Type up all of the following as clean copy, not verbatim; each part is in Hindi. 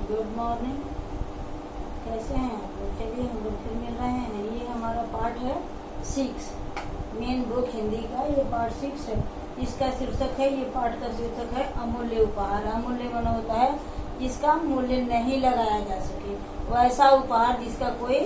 गुड मॉर्निंग, कैसे हैं आप लोग? चलिए हम लोग फिर मिल रहे हैं। ये हमारा पार्ट है 6, मेन बुक हिंदी का। ये पार्ट 6 है। इसका शीर्षक है, ये पाठ का शीर्षक है अमूल्य उपहार। अमूल्य मन होता है जिसका मूल्य नहीं लगाया जा सके, वैसा उपहार जिसका कोई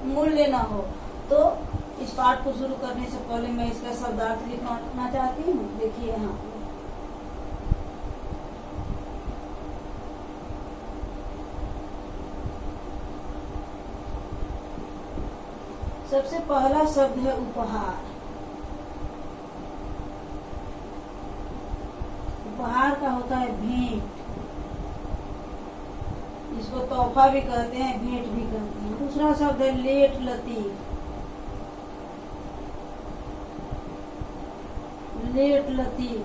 मूल्य ना हो। तो इस पाठ को शुरू करने से पहले मैं इसका शब्दार्थ लिखना चाहती हूँ। देखिए यहाँ सबसे पहला शब्द है उपहार। उपहार का होता है भेंट, इसको तोहफा भी कहते हैं, भेंट भी कहते हैं। दूसरा शब्द है लेट लतीफ। लेट लतीफ,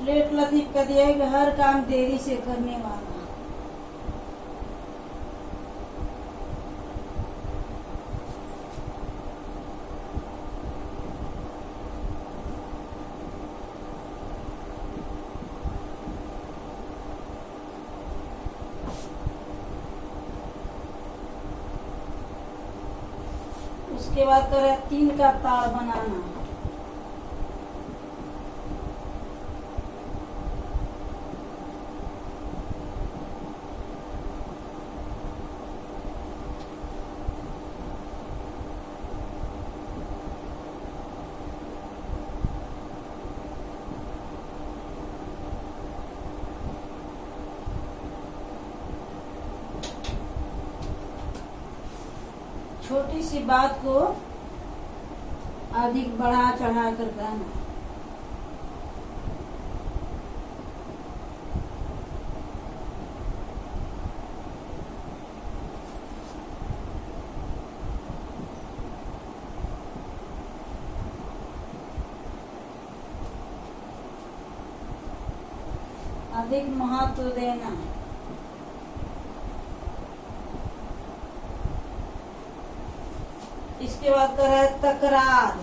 लेट लतीफ का दिया है कि हर काम देरी से करने वाला। उसके बाद कर रहे तीन का ताड़ बनाना। छोटी सी बात को अधिक बढ़ा चढ़ा कर कहना। अधिक महत्व देना। इसके बाद कर है तकरार।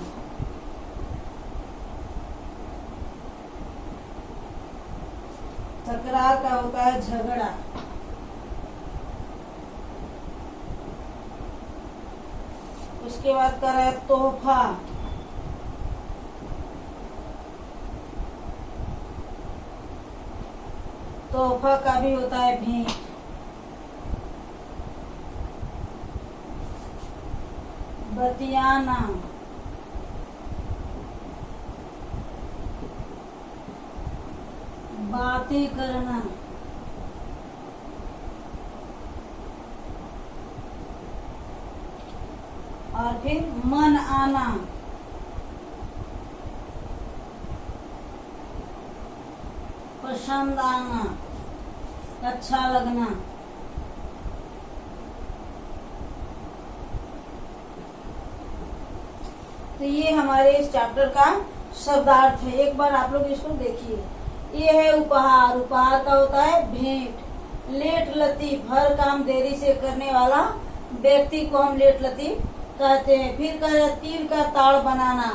तकरार का होता है झगड़ा। उसके बाद कर है तोहफा। तोहफा का भी होता है भेंट। बतियाना। बातें करना। और फिर मन आना। पसंद आना, अच्छा लगना। तो ये हमारे इस चैप्टर का शब्दार्थ है। एक बार आप लोग इसको देखिए। ये है उपहार। उपहार का होता है भेंट। लेट लतीफ, हर काम देरी से करने वाला व्यक्ति को हम लेट लतीफ कहते हैं। फिर कह तीर का ताड़ बनाना,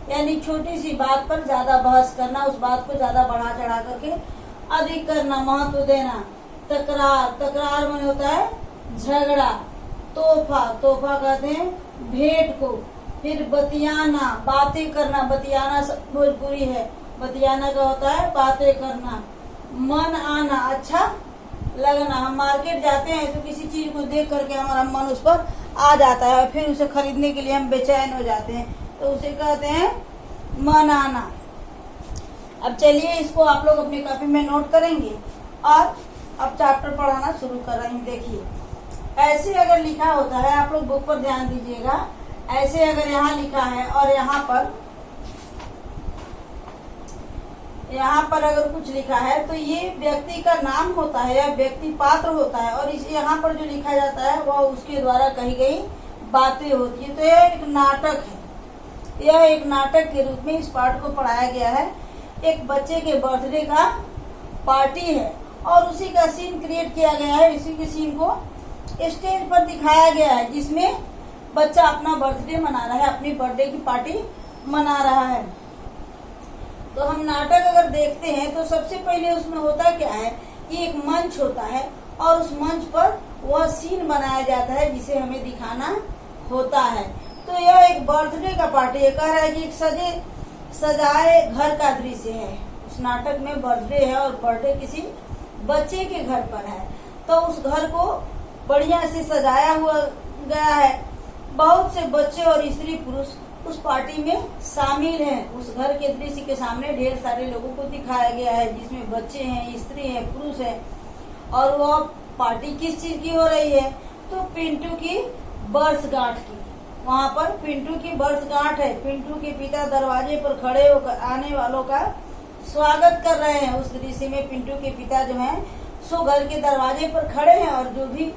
यानी छोटी सी बात पर ज्यादा बहस करना, उस बात को ज्यादा बढ़ा चढ़ा करके अधिक करना, महत्व देना। तकरार, तकरार में होता है झगड़ा। तोहफा, तोहफा कहते हैं भेंट को। फिर बतियाना, बातें करना। बतियाना भोजपुरी है। बतियाना का होता है बातें करना। मन आना, अच्छा लगना। हम मार्केट जाते हैं तो किसी चीज को देख करके हमारा मन उस पर आ जाता है, फिर उसे खरीदने के लिए हम बेचैन हो जाते हैं, तो उसे कहते हैं मन आना। अब चलिए इसको आप लोग अपनी कॉपी में नोट करेंगे और अब चैप्टर पढ़ाना शुरू कर रहे हैं। देखिए ऐसे अगर लिखा होता है, आप लोग बुक पर ध्यान दीजिएगा। ऐसे अगर यहाँ लिखा है और यहाँ पर अगर कुछ लिखा है तो ये व्यक्ति का नाम होता है या व्यक्ति पात्र होता है, और इस यहाँ पर जो लिखा जाता है वह उसके द्वारा कही गई बातें होती है। तो यह एक नाटक है। यह एक नाटक के रूप में इस पाठ को पढ़ाया गया है। एक बच्चे के बर्थडे का पार्टी है और उसी का सीन क्रिएट किया गया है। इसी के सीन को स्टेज पर दिखाया गया है, जिसमें बच्चा अपना बर्थडे मना रहा है, अपनी बर्थडे की पार्टी मना रहा है। तो हम नाटक अगर देखते हैं तो सबसे पहले उसमें होता क्या है कि एक मंच होता है और उस मंच पर वह सीन बनाया जाता है जिसे हमें दिखाना होता है। तो यह एक बर्थडे का पार्टी है। कह रहा है कि एक सजाए घर का दृश्य है। उस नाटक में बर्थडे है और बर्थडे किसी बच्चे के घर पर है, तो उस घर को बढ़िया से सजाया हुआ गया है। बहुत से बच्चे और स्त्री पुरुष उस पार्टी में शामिल हैं। उस घर के दृश्य के सामने ढेर सारे लोगों को दिखाया गया है, जिसमें बच्चे हैं, स्त्री हैं, पुरुष हैं। और वह पार्टी किस चीज की हो रही है? तो पिंटू की वर्षगांठ की। वहाँ पर पिंटू की वर्षगांठ है। पिंटू के पिता दरवाजे पर खड़े होकर आने वालों का स्वागत कर रहे हैं। उस दृश्य में पिंटू के पिता जो हैं सो घर के दरवाजे पर खड़े हैं और जो भी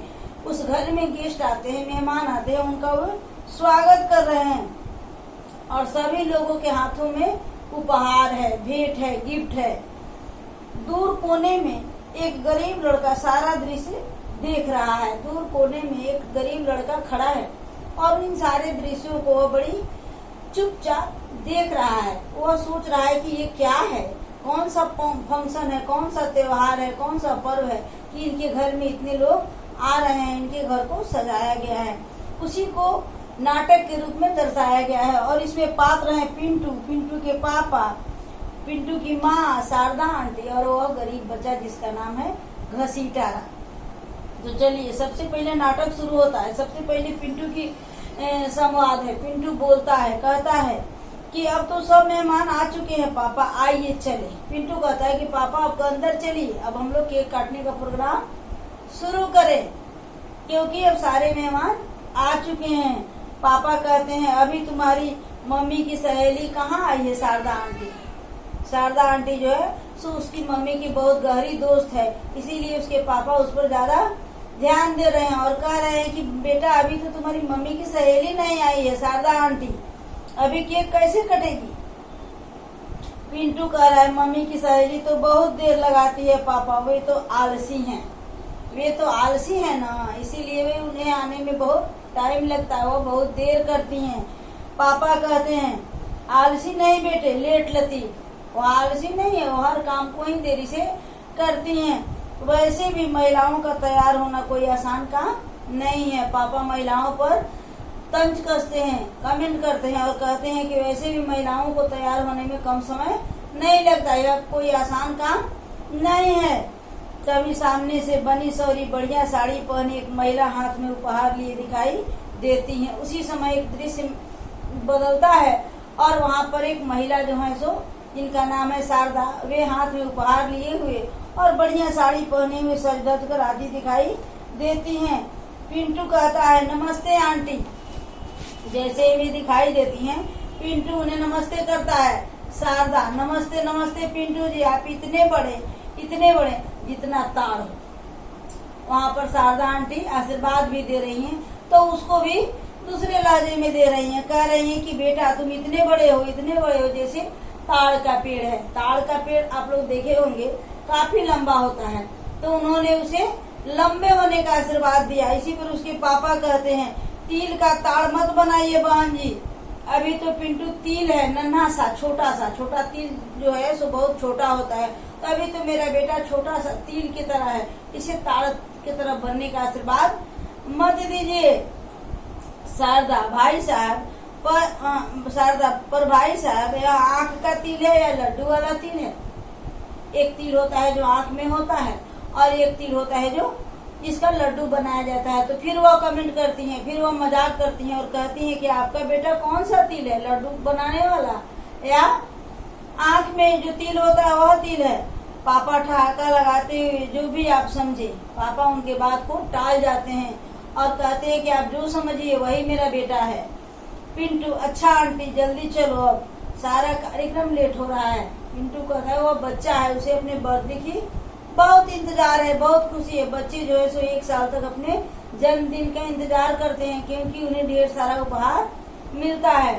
उस घर में गेस्ट आते हैं, मेहमान आते हैं, उनका वो स्वागत कर रहे हैं। और सभी लोगों के हाथों में उपहार है, भेंट है, गिफ्ट है। दूर कोने में एक गरीब लड़का सारा दृश्य देख रहा है। दूर कोने में एक गरीब लड़का खड़ा है और इन सारे दृश्यों को वह बड़ी चुपचाप देख रहा है। वह सोच रहा है कि ये क्या है, कौन सा फंक्शन है, कौन सा त्योहार है, कौन सा पर्व है कि इनके घर में इतने लोग आ रहे हैं, इनके घर को सजाया गया है। उसी को नाटक के रूप में दर्शाया गया है। और इसमें पात्र हैं पिंटू, पिंटू के पापा, पिंटू की माँ शारदा आंटी और वह गरीब बच्चा जिसका नाम है घसीटारा। तो चलिए सबसे पहले नाटक शुरू होता है। सबसे पहले पिंटू की संवाद है। पिंटू बोलता है, कहता है कि अब तो सब मेहमान आ चुके हैं पापा, आइए चले। पिंटू कहता है कि पापा अब अंदर चलिए, अब हम लोग केक काटने का प्रोग्राम शुरू करें क्योंकि अब सारे मेहमान आ चुके हैं। पापा कहते हैं अभी तुम्हारी मम्मी की सहेली कहाँ आई है? शारदा आंटी। शारदा आंटी जो है सो उसकी मम्मी की बहुत गहरी दोस्त है, इसीलिए उसके पापा उस पर ज्यादा ध्यान दे रहे हैं और कह रहे हैं कि बेटा अभी तो तुम्हारी मम्मी की सहेली नहीं आई है शारदा आंटी, अभी केक कैसे कटेगी? पिंटू कह रहा है मम्मी की सहेली तो बहुत देर लगाती है पापा, वे तो आलसी हैं, वे तो आलसी है ना, इसीलिए वे उन्हें आने में बहुत टाइम लगता है, वो बहुत देर करती हैं। पापा कहते हैं आलसी नहीं बेटे, लेट लतीफ, वो आलसी नहीं है, वो हर काम को ही देरी से करती हैं। वैसे भी महिलाओं का तैयार होना कोई आसान काम नहीं है। पापा महिलाओं पर तंज कसते हैं, कमेंट करते हैं और कहते हैं कि वैसे भी महिलाओं को तैयार होने में कम समय नहीं लगता, यह कोई आसान काम नहीं है। तभी सामने से बनी सौरी बढ़िया साड़ी पहनी एक महिला हाथ में उपहार लिए दिखाई देती है। उसी समय एक दृश्य बदलता है और वहाँ पर एक महिला जो है सो जिनका नाम है शारदा, वे हाथ में उपहार लिए हुए और बढ़िया साड़ी पहने हुए सज धज कर आती दिखाई देती हैं। पिंटू कहता है नमस्ते आंटी, जैसे वे दिखाई देती हैं पिंटू उन्हें नमस्ते करता है। शारदा नमस्ते नमस्ते पिंटू जी, आप इतने बड़े जितना ताड़ हो। वहाँ पर शारदा आंटी आशीर्वाद भी दे रही हैं, तो उसको भी दूसरे लहजे में दे रही हैं, कह रही हैं कि बेटा तुम इतने बड़े हो जैसे ताड़ का पेड़ है। ताड़ का पेड़ आप लोग देखे होंगे काफी लंबा होता है, तो उन्होंने उसे लंबे होने का आशीर्वाद दिया। इसी पर उसके पापा कहते हैं तिल का ताड़ मत बनाइए बहन जी, अभी तो पिंटू तिल है, नन्हा सा छोटा तिल जो है सो बहुत छोटा होता है, तो अभी तो मेरा बेटा छोटा सा तिल की तरह है, इसे ताड़ की तरह बनने का आशीर्वाद मत दीजिए। शारदा भाई साहब पर भाई साहब यह आँख का तिल है या लड्डू वाला तिल है? एक तिल होता है जो आँख में होता है और एक तिल होता है जो जिसका लड्डू बनाया जाता है। तो फिर वह कमेंट करती हैं, फिर वह मजाक करती हैं और कहती हैं कि आपका बेटा कौन सा तिल है, लड्डू बनाने वाला या आँख में जो तिल होता है वह तिल है? पापा ठहाका लगाते हुए जो भी आप समझे, पापा उनके बात को टाल जाते हैं और कहते हैं कि आप जो समझिए वही मेरा बेटा है। पिंटू अच्छा आंटी जल्दी चलो, अब सारा कार्यक्रम लेट हो रहा है। पिंटू कहता है वो बच्चा है, उसे अपने बर्थडे की बहुत इंतजार है, बहुत खुशी है। बच्चे जो है सो 1 साल तक अपने जन्मदिन का इंतजार करते हैं क्योंकि उन्हें ढेर सारा उपहार मिलता है।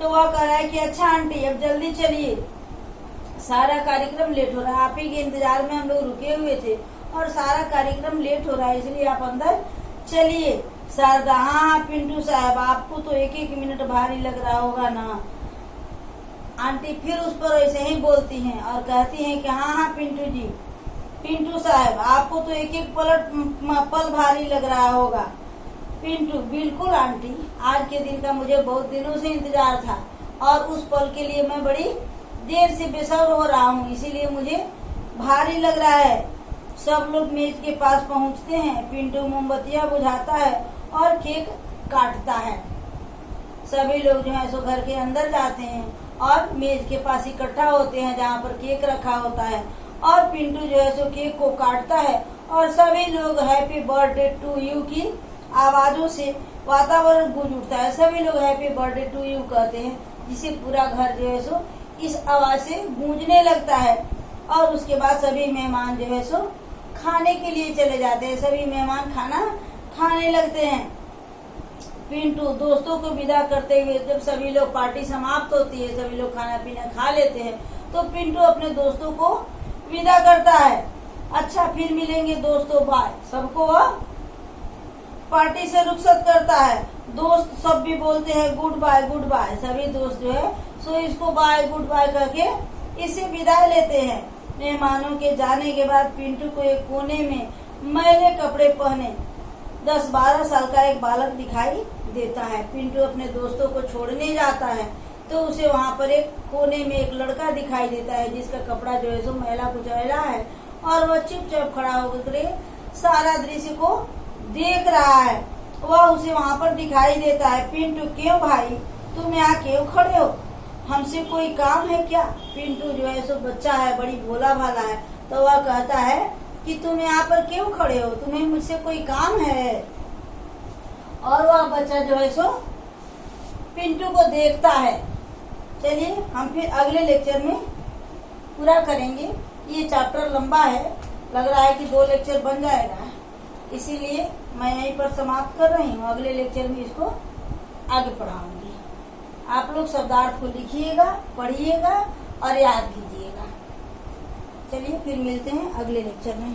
तो वह कह रहा है कि अच्छा आंटी अब जल्दी चलिए, सारा कार्यक्रम लेट हो रहा है, आप ही के इंतजार में हम लोग रुके हुए थे और सारा कार्यक्रम लेट हो रहा है, इसलिए आप अंदर चलिए। शारदा हाँ पिंटू साहब आपको तो 1-1 मिनट भारी लग रहा होगा ना। आंटी फिर उस पर ऐसे ही बोलती हैं और कहती हैं कि हाँ पिंटू जी पिंटू साहब, आपको तो एक एक पल भारी लग रहा होगा। पिंटू, बिल्कुल आंटी, आज के दिन का मुझे बहुत दिनों से इंतजार था और उस पल के लिए मैं बड़ी देर से बेसब्र हो रहा हूँ, इसीलिए मुझे भारी लग रहा है। सब लोग मेज के पास पहुँचते हैं। पिंटू मोमबत्तियाँ बुझाता है और केक काटता है। सभी लोग जो है सो घर के अंदर जाते हैं और मेज के पास इकट्ठा होते हैं जहाँ पर केक रखा होता है और पिंटू जो है सो केक को काटता है और सभी लोग हैप्पी बर्थडे टू यू की आवाजों से वातावरण गूंज उठता है। सभी लोग हैप्पी बर्थडे टू यू कहते हैं, जिसे पूरा घर जो है सो इस आवाज से गूंजने लगता है। और उसके बाद सभी मेहमान जो है सो खाने के लिए चले जाते हैं। सभी मेहमान खाना खाने लगते हैं। पिंटू दोस्तों को विदा करते हुए जब सभी लोग पार्टी समाप्त होती है, सभी लोग खाना पीना खा लेते हैं, तो पिंटू अपने दोस्तों को विदा करता है। अच्छा, फिर मिलेंगे दोस्तों, बाय। सबको वह पार्टी से रुखसत करता है। दोस्त सब भी बोलते हैं गुड बाय गुड बाय। सभी दोस्त जो है सो इसको बाय गुड बाय करके इसे विदाई लेते हैं। मेहमानों के जाने के बाद पिंटू को एक कोने में मैले कपड़े पहने 10-12 साल का एक बालक दिखाई देता है। पिंटू अपने दोस्तों को छोड़ने जाता है तो उसे वहाँ पर एक कोने में एक लड़का दिखाई देता है जिसका कपड़ा जो है सो मैला कुचैला है और वह चुपचाप खड़ा होकर सारा दृश्य को देख रहा है। वह उसे वहाँ पर दिखाई देता है। पिंटू, क्यों भाई, तुम यहाँ क्यों खड़े हो? हमसे कोई काम है क्या? पिंटू जो है सो बच्चा है, बड़ी भोला भाला है, तो वह कहता है कि तुम यहाँ पर क्यों खड़े हो, तुम्हें मुझसे कोई काम है? और वह बच्चा जो है सो पिंटू को देखता है। चलिए हम फिर अगले लेक्चर में पूरा करेंगे। ये चैप्टर लंबा है, लग रहा है कि 2 लेक्चर बन जाएगा, इसीलिए मैं यहीं पर समाप्त कर रही हूँ। अगले लेक्चर में इसको आगे पढ़ाऊंगी। आप लोग शब्दार्थ को लिखिएगा, पढ़िएगा और याद कीजिएगा। चलिए फिर मिलते हैं अगले लेक्चर में।